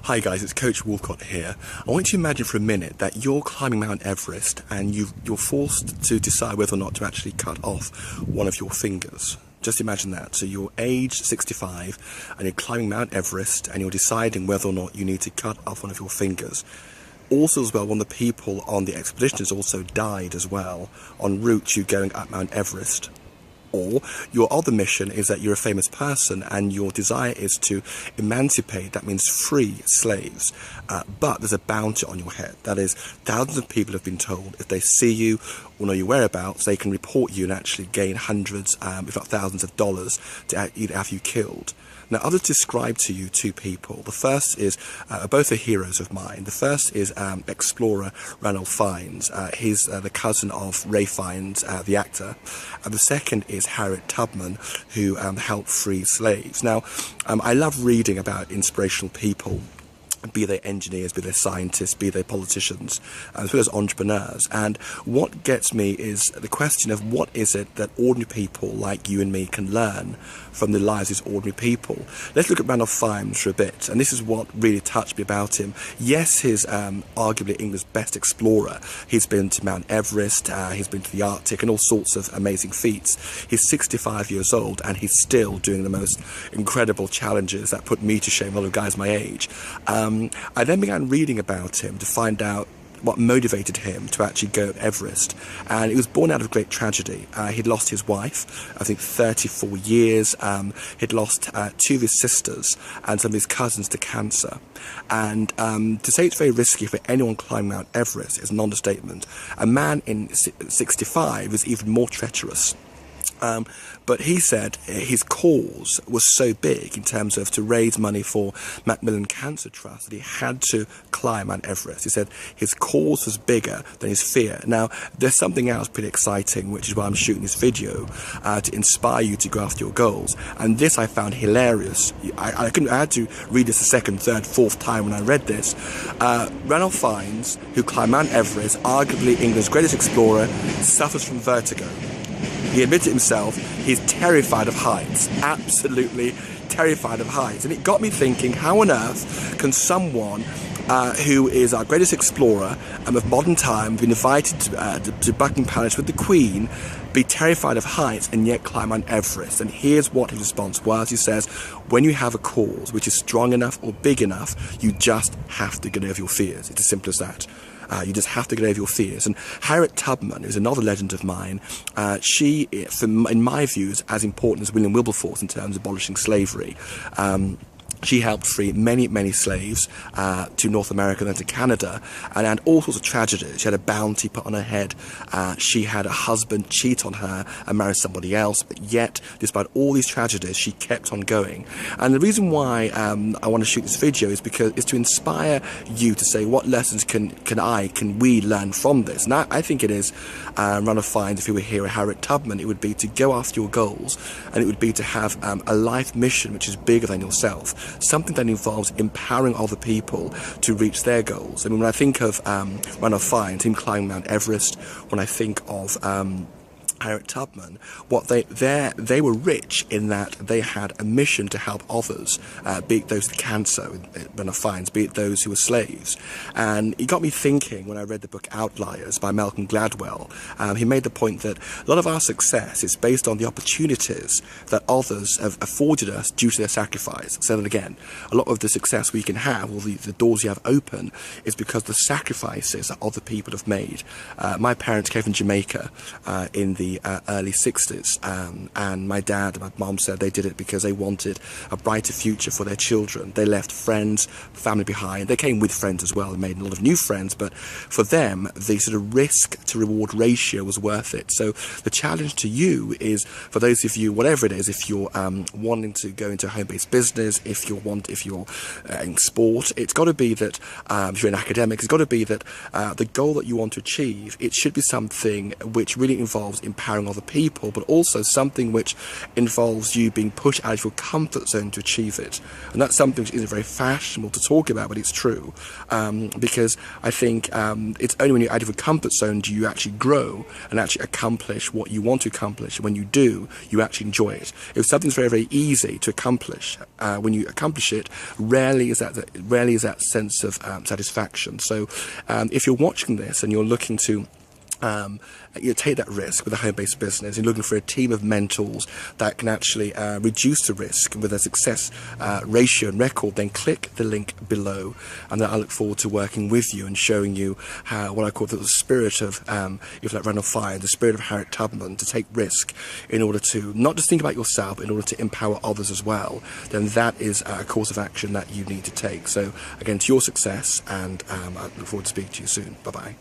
Hi guys, it's Coach Walcott here. I want you to imagine for a minute that you're climbing Mount Everest and you're forced to decide whether or not to actually cut off one of your fingers. Just imagine that. So you're age 65 and you're climbing Mount Everest and you're deciding whether or not you need to cut off one of your fingers. Also as well, one of the people on the expedition has also died as well en route to going up Mount Everest. Or your other mission is that you're a famous person and your desire is to emancipate, that means free slaves, but there's a bounty on your head. That is, thousands of people have been told if they see you or know your whereabouts, they can report you and actually gain hundreds, if not thousands of dollars to either have you killed. Now, others describe to you two people. The first is, both are heroes of mine. The first is explorer Ranulph Fiennes. He's the cousin of Ray Fiennes, the actor. And the second is Harriet Tubman, who helped free slaves. Now, I love reading about inspirational people, be they engineers, be they scientists, be they politicians, as well as entrepreneurs. And what gets me is the question of what is it that ordinary people like you and me can learn from the lives of these ordinary people. Let's look at Ranulph Fiennes for a bit, and this is what really touched me about him. Yes, he's arguably England's best explorer. He's been to Mount Everest, he's been to the Arctic, and all sorts of amazing feats. He's 65 years old, and he's still doing the most incredible challenges that put me to shame, a lot of guys my age. I then began reading about him to find out what motivated him to actually go to Everest, and it was born out of great tragedy. He'd lost his wife, I think 34 years, he'd lost two of his sisters and some of his cousins to cancer, and to say it's very risky for anyone climbing Mount Everest is an understatement. A man in 65 is even more treacherous. But he said his cause was so big in terms of to raise money for Macmillan Cancer Trust that he had to climb Mount Everest. He said his cause was bigger than his fear. Now, there's something else pretty exciting, which is why I'm shooting this video, to inspire you to go after your goals. And this I found hilarious. I had to read this a second, third, fourth time when I read this. Ranulph Fiennes, who climbed Mount Everest, arguably England's greatest explorer, suffers from vertigo. He admitted himself he's terrified of heights, absolutely terrified of heights. And it got me thinking, how on earth can someone who is our greatest explorer of modern time, been invited to Buckingham Palace with the Queen, be terrified of heights and yet climb Mount Everest? And here's what his response was. He says, when you have a cause which is strong enough or big enough, you just have to get over your fears. It's as simple as that. You just have to get over your fears. And Harriet Tubman, who's another legend of mine, she, in my view, is as important as William Wilberforce in terms of abolishing slavery. She helped free many, many slaves to North America and to Canada, and had all sorts of tragedies. She had a bounty put on her head. She had a husband cheat on her and marry somebody else, but yet, despite all these tragedies, she kept on going. And the reason why I want to shoot this video is because it's to inspire you to say, what lessons can we learn from this? And I think it is Ranulph Fiennes, if he were here, Harriet Tubman, it would be to go after your goals, and it would be to have a life mission which is bigger than yourself. Something that involves empowering other people to reach their goals. I mean, when I think of Ranulph Fiennes, him climbing Mount Everest, when I think of Harriet Tubman, they were rich in that they had a mission to help others, be it those with cancer, Ranulph Fiennes, be it those who were slaves. And it got me thinking when I read the book Outliers by Malcolm Gladwell. He made the point that a lot of our success is based on the opportunities that others have afforded us due to their sacrifice. Say that again. A lot of the success we can have, or the doors you have open, is because the sacrifices that other people have made. My parents came from Jamaica in the early 60s, and my dad and my mom said they did it because they wanted a brighter future for their children. They left friends, family behind. They came with friends as well and made a lot of new friends, but for them the sort of risk to reward ratio was worth it. So the challenge to you is, for those of you, whatever it is, if you're wanting to go into a home-based business, if you're in sport, it's got to be that if you're an academic, it's got to be that the goal that you want to achieve, it should be something which really involves empowering other people, but also something which involves you being pushed out of your comfort zone to achieve it. And that's something which isn't very fashionable to talk about, but it's true. Because I think it's only when you're out of your comfort zone do you actually grow and actually accomplish what you want to accomplish. When you do, you actually enjoy it. If something's very, very easy to accomplish, when you accomplish it, rarely is that sense of satisfaction. So if you're watching this and you're looking to take that risk with a home-based business, you're looking for a team of mentors that can actually reduce the risk with a success ratio and record, then click the link below, and then I look forward to working with you and showing you how, what I call the spirit of, if like Randall Fire, the spirit of Harriet Tubman, to take risk in order to not just think about yourself, but in order to empower others as well. Then that is a course of action that you need to take. So again, to your success, and I look forward to speaking to you soon. Bye-bye.